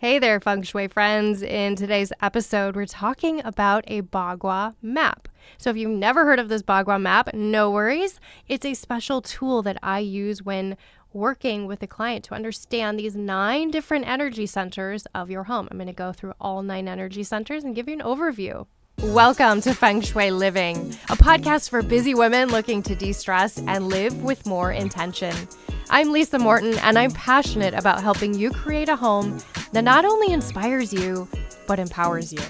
Hey there, Feng Shui friends. In today's episode, we're talking about a Bagua map. So if you've never heard of this Bagua map, no worries. It's a special tool that I use when working with a client to understand these 9 different energy centers of your home. I'm going to go through all 9 energy centers and give you an overview. Welcome to Feng Shui Living, a podcast for busy women looking to de-stress and live with more intention. I'm Lisa Morton, and I'm passionate about helping you create a home that not only inspires you, but empowers you.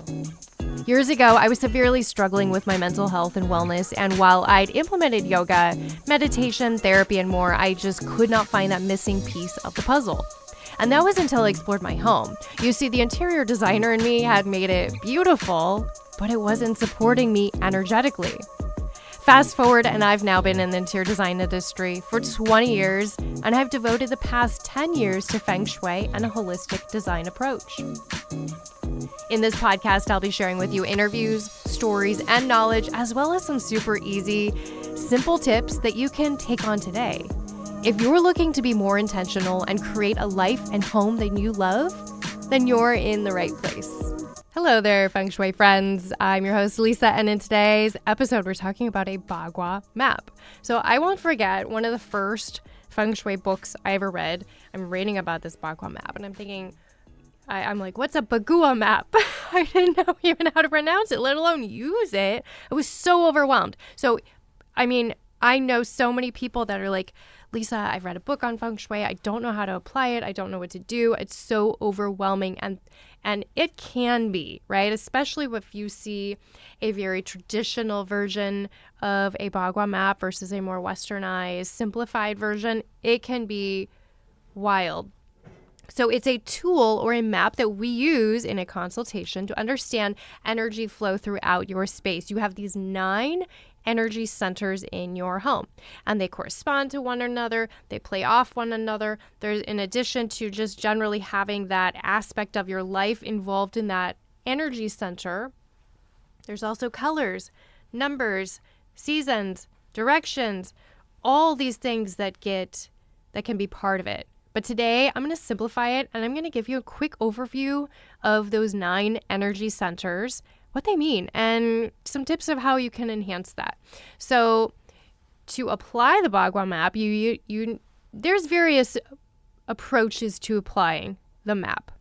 Years ago, I was severely struggling with my mental health and wellness, and while I'd implemented yoga, meditation, therapy, and more, I just could not find that missing piece of the puzzle. And that was until I explored my home. You see, the interior designer in me had made it beautiful, but it wasn't supporting me energetically. Fast forward, and I've now been in the interior design industry for 20 years, and I've devoted the past 10 years to Feng Shui and a holistic design approach. In this podcast, I'll be sharing with you interviews, stories, and knowledge, as well as some super easy, simple tips that you can take on today. If you're looking to be more intentional and create a life and home that you love, then you're in the right place. Hello there, Feng Shui friends. I'm your host, Lisa, and in today's episode, we're talking about a Bagua map. So I won't forget one of the first Feng Shui books I ever read. I'm reading about this Bagua map, and I'm thinking, I'm like, what's a Bagua map? I didn't know even how to pronounce it, let alone use it. I was so overwhelmed. So, I mean, I know so many people that are like, Lisa, I've read a book on Feng Shui. I don't know how to apply it. I don't know what to do. It's so overwhelming. And it can be, right? Especially if you see a very traditional version of a Bagua map versus a more westernized, simplified version. It can be wild. So it's a tool or a map that we use in a consultation to understand energy flow throughout your space. You have these 9 energy centers in your home, and they correspond to one another. They play off one another. There's, in addition to just generally having that aspect of your life involved in that energy center, there's also colors, numbers, seasons, directions, all these things that can be part of it. But today I'm going to simplify it, and I'm going to give you a quick overview of those 9 energy centers, what they mean, and some tips of how you can enhance that. So to apply the Bagua map, there's various approaches to applying the map.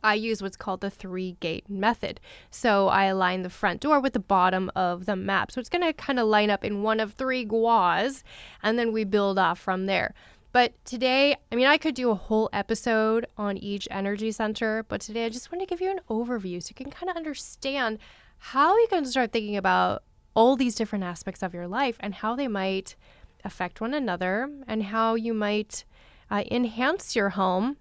I use what's called the 3-gate method. So I align the front door with the bottom of the map. So it's going to kind of line up in one of 3 guas, and then we build off from there. But today, I could do a whole episode on each energy center, but today I just want to give you an overview so you can kind of understand how you can start thinking about all these different aspects of your life and how they might affect one another and how you might enhance your home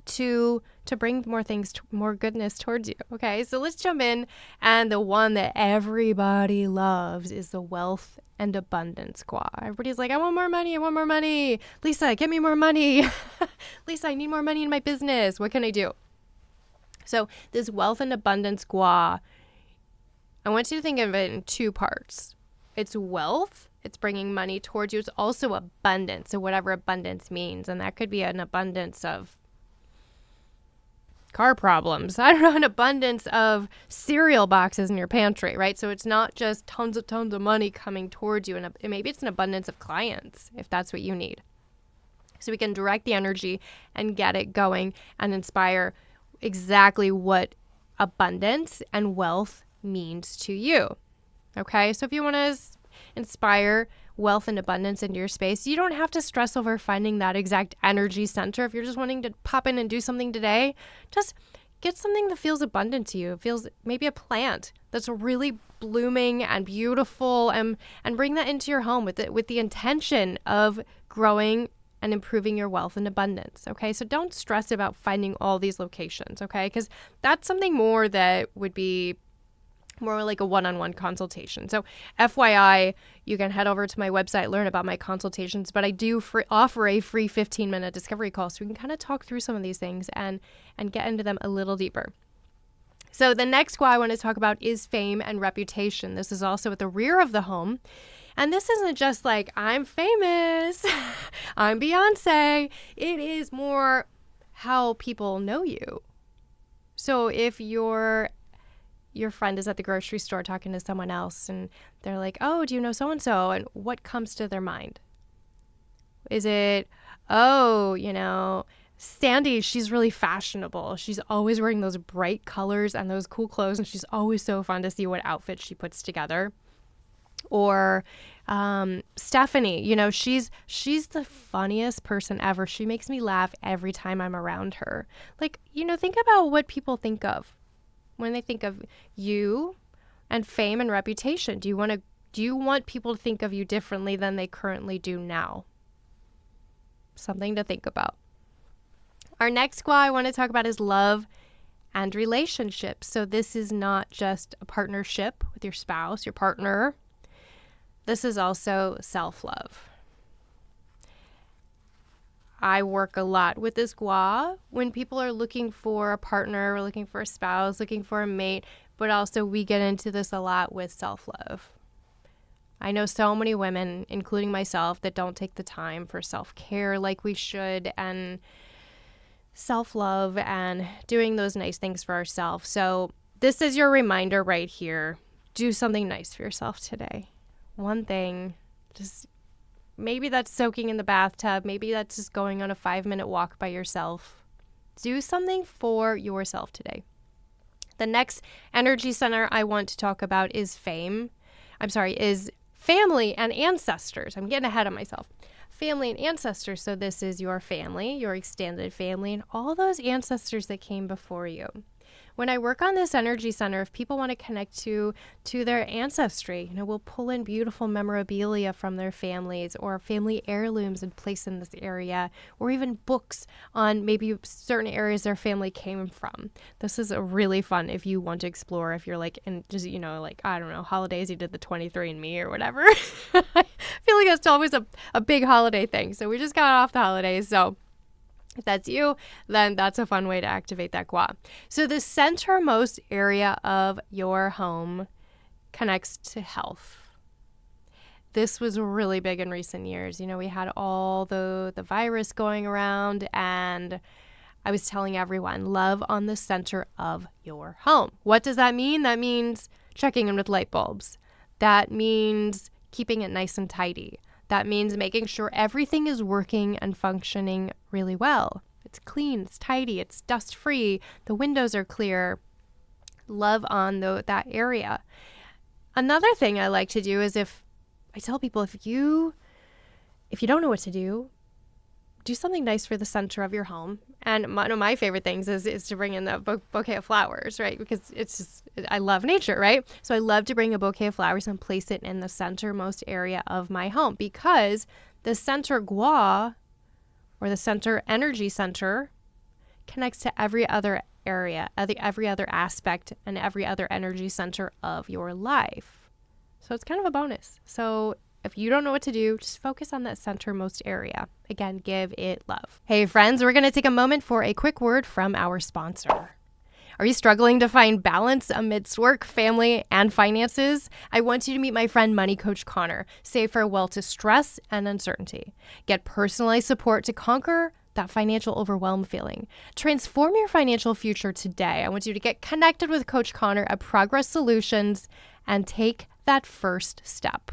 to bring more things, more goodness towards you. Okay, so let's jump in. And the one that everybody loves is the wealth and abundance gua. Everybody's like, I want more money. I want more money. Lisa, get me more money. Lisa, I need more money in my business. What can I do? So this wealth and abundance gua, I want you to think of it in 2 parts. It's wealth. It's bringing money towards you. It's also abundance. So whatever abundance means. And that could be an abundance of car problems. I don't know, an abundance of cereal boxes in your pantry, right? So it's not just tons of money coming towards you. And maybe it's an abundance of clients if that's what you need. So we can direct the energy and get it going and inspire exactly what abundance and wealth means to you. Okay, so if you want to inspire wealth and abundance into your space, you don't have to stress over finding that exact energy center. If you're just wanting to pop in and do something today, just get something that feels abundant to you. It feels maybe a plant that's really blooming and beautiful, and bring that into your home with the intention of growing and improving your wealth and abundance. Okay, so don't stress about finding all these locations. Okay, because that's something more that would be more like a one-on-one consultation. So FYI, you can head over to my website, learn about my consultations, but I do offer a free 15-minute discovery call so we can kind of talk through some of these things and get into them a little deeper. So the next gua I want to talk about is fame and reputation. This is also at the rear of the home. And this isn't just like, I'm famous, I'm Beyonce. It is more how people know you. So if your friend is at the grocery store talking to someone else and they're like, oh, do you know so-and-so? And what comes to their mind? Is it, oh, Sandy, she's really fashionable. She's always wearing those bright colors and those cool clothes, and she's always so fun to see what outfit she puts together. Or Stephanie, she's the funniest person ever. She makes me laugh every time I'm around her. Think about what people think of when they think of you and fame and reputation. Do you want people to think of you differently than they currently do now? Something to think about. Our next squaw I want to talk about is love and relationships. So this is not just a partnership with your spouse, your partner. This is also self-love. I work a lot with this squaw when people are looking for a partner, looking for a spouse, looking for a mate, but also we get into this a lot with self-love. I know so many women, including myself, that don't take the time for self-care like we should, and self-love and doing those nice things for ourselves. So this is your reminder right here. Do something nice for yourself today. One thing, just maybe that's soaking in the bathtub. Maybe that's just going on a 5-minute walk by yourself. Do something for yourself today. The next energy center I want to talk about is family and ancestors. I'm getting ahead of myself. Family and ancestors. So this is your family, your extended family, and all those ancestors that came before you. When I work on this energy center, if people want to connect to their ancestry, we'll pull in beautiful memorabilia from their families or family heirlooms and place in this area, or even books on maybe certain areas their family came from. This is really fun if you want to explore, if you're I don't know, holidays, you did the 23andMe or whatever. I feel like that's always a big holiday thing. So we just got off the holidays. So if that's you, then that's a fun way to activate that gua. So the centermost area of your home connects to health. This was really big in recent years. We had all the virus going around, and I was telling everyone, love on the center of your home. What does that mean? That means checking in with light bulbs. That means keeping it nice and tidy. That means making sure everything is working and functioning really well. It's clean, it's tidy, it's dust-free, the windows are clear. Love on that area. Another thing I like to do is I tell people, if you don't know what to do something nice for the center of your home. And one of my favorite things is to bring in the bouquet of flowers, right? Because I love nature, right? So I love to bring a bouquet of flowers and place it in the centermost area of my home, because the center gua, or the center energy center, connects to every other area, every other aspect, and every other energy center of your life. So it's kind of a bonus. So if you don't know what to do, just focus on that centermost area. Again, give it love. Hey friends, we're going to take a moment for a quick word from our sponsor. Are you struggling to find balance amidst work, family, and finances? I want you to meet my friend Money Coach Connor. Say farewell to stress and uncertainty. Get personalized support to conquer that financial overwhelm feeling. Transform your financial future today. I want you to get connected with Coach Connor at Progress Solutions and take that first step.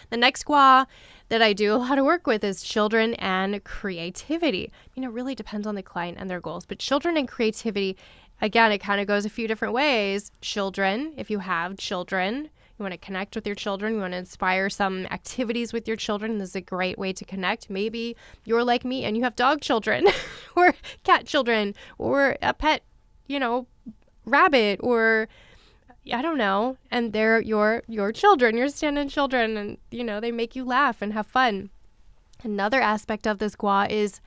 The next squaw that I do a lot of work with is children and creativity. It really depends on the client and their goals, but children and creativity, again, it kind of goes a few different ways. Children, if you have children, you want to connect with your children, you want to inspire some activities with your children, this is a great way to connect. Maybe you're like me and you have dog children or cat children or a pet, rabbit, or I don't know, and they're your children, your stand-in children, and, they make you laugh and have fun. Another aspect of this gua is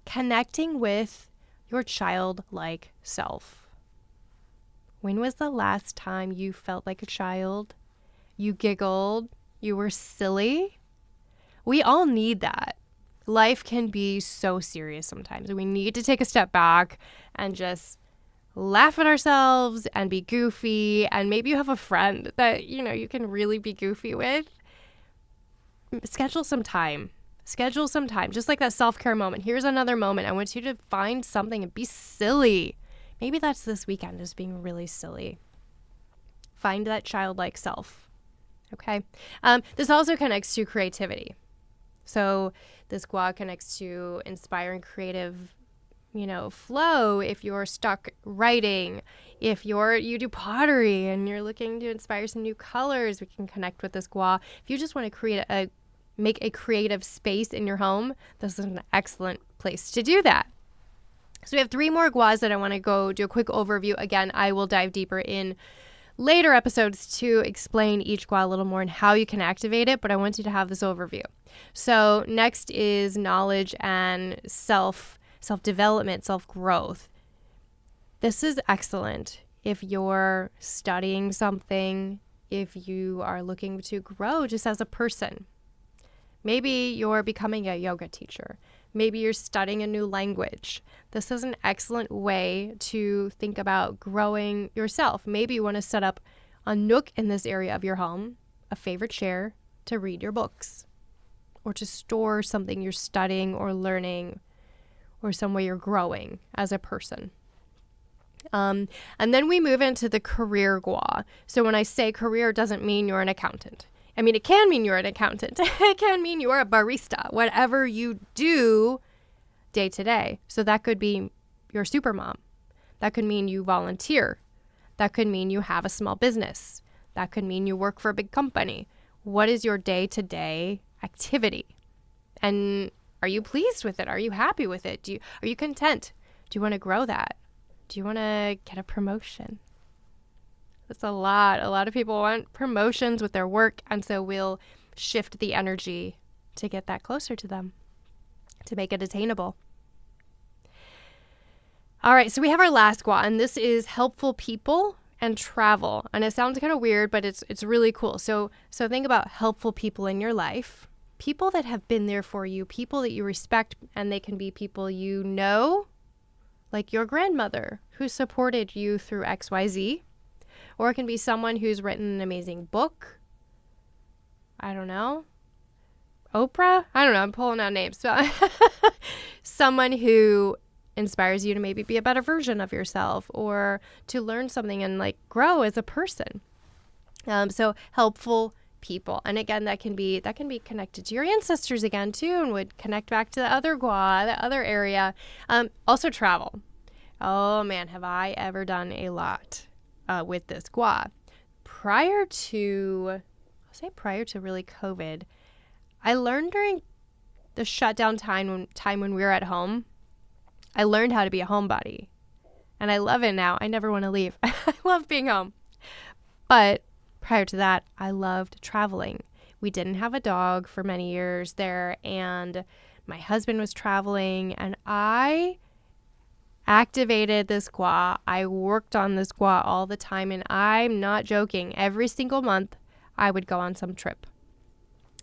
connecting with your childlike self. When was the last time you felt like a child? You giggled, you were silly? We all need that. Life can be so serious sometimes. We need to take a step back and just laugh at ourselves and be goofy, and maybe you have a friend that you can really be goofy with. Schedule some time. Schedule some time, just like that self-care moment. Here's another moment. I want you to find something and be silly. Maybe that's this weekend, just being really silly. Find that childlike self. Okay. This also connects to creativity. So this gua connects to inspiring creative, flow. If you're stuck writing, if you do pottery and you're looking to inspire some new colors, we can connect with this gua. If you just want to make a creative space in your home, this is an excellent place to do that. So we have 3 more guas that I want to go do a quick overview. Again, I will dive deeper in later episodes to explain each gua a little more and how you can activate it, but I want you to have this overview. So next is knowledge and self-development, self-growth. This is excellent if you're studying something, if you are looking to grow just as a person. Maybe you're becoming a yoga teacher. Maybe you're studying a new language. This is an excellent way to think about growing yourself. Maybe you want to set up a nook in this area of your home, a favorite chair to read your books, or to store something you're studying or learning, or some way you're growing as a person. And then we move into the career gua. So when I say career, it doesn't mean you're an accountant. I mean, it can mean you're an accountant. It can mean you're a barista, whatever you do day to day. So that could be your super mom. That could mean you volunteer. That could mean you have a small business. That could mean you work for a big company. What is your day-to-day activity? And are you pleased with it? Are you happy with it? Are you content? Do you want to grow that? Do you want to get a promotion? That's a lot. A lot of people want promotions with their work, and so we'll shift the energy to get that closer to them, to make it attainable. All right, so we have our last gua, and this is helpful people and travel. And it sounds kind of weird, but it's really cool. So think about helpful people in your life, people that have been there for you, people that you respect, and they can be people you know, like your grandmother who supported you through XYZ. Or it can be someone who's written an amazing book. I don't know. Oprah? I don't know. I'm pulling out names. Someone who inspires you to maybe be a better version of yourself or to learn something and grow as a person. So helpful people. And again, that can be connected to your ancestors again too, and would connect back to the other gua, the other area. Also travel. Oh man, have I ever done a lot with this gua. Prior to really COVID, I learned during the shutdown time when we were at home, I learned how to be a homebody. And I love it now. I never want to leave. I love being home. But prior to that, I loved traveling. We didn't have a dog for many years there, and my husband was traveling, and I activated this gua. I worked on this gua all the time, and I'm not joking. Every single month, I would go on some trip.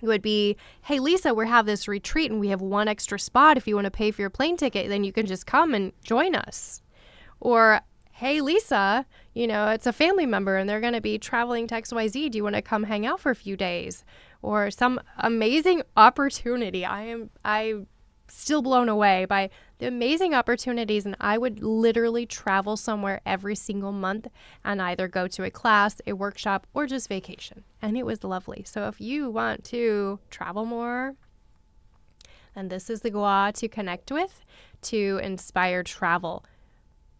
It would be, hey, Lisa, we have this retreat, and we have one extra spot. If you want to pay for your plane ticket, then you can just come and join us. Or, hey, Lisa, it's a family member, and they're going to be traveling to XYZ. Do you want to come hang out for a few days? Or some amazing opportunity. I'm still blown away by the amazing opportunities, and I would literally travel somewhere every single month and either go to a class, a workshop, or just vacation. And it was lovely. So if you want to travel more, then this is the gua to connect with, to inspire travel.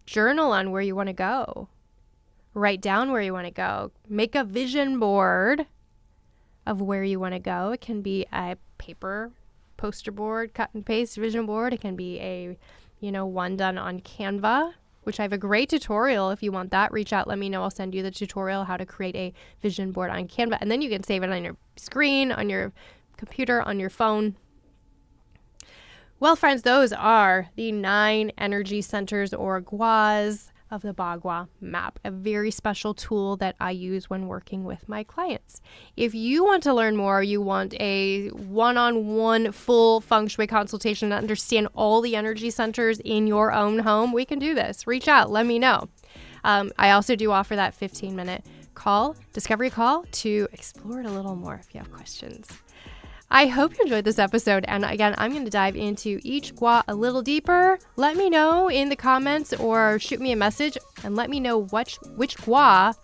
Journal on where you want to go. Write down where you want to go. Make a vision board of where you want to go. It can be a paper poster board, cut and paste vision board. It can be a, one done on Canva, which I have a great tutorial. If you want that, reach out, let me know. I'll send you the tutorial how to create a vision board on Canva. And then you can save it on your screen, on your computer, on your phone. Well, friends, those are the 9 energy centers or guas of the Bagua map, a very special tool that I use when working with my clients. If you want to learn more, you want a one-on-one full feng shui consultation to understand all the energy centers in your own home, we can do this. Reach out, let me know. I also do offer that 15-minute discovery call to explore it a little more if you have questions. I hope you enjoyed this episode. And again, I'm going to dive into each gua a little deeper. Let me know in the comments or shoot me a message and let me know which gua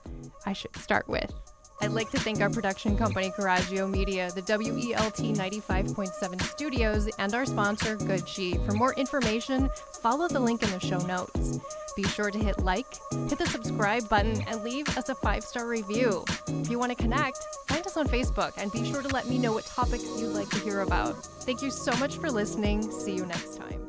I should start with. I'd like to thank our production company, Coraggio Media, the WELT 95.7 studios, and our sponsor, Good Chi. For more information, follow the link in the show notes. Be sure to hit like, hit the subscribe button, and leave us a 5-star review. If you want to connect, find us on Facebook, and be sure to let me know what topics you'd like to hear about. Thank you so much for listening. See you next time.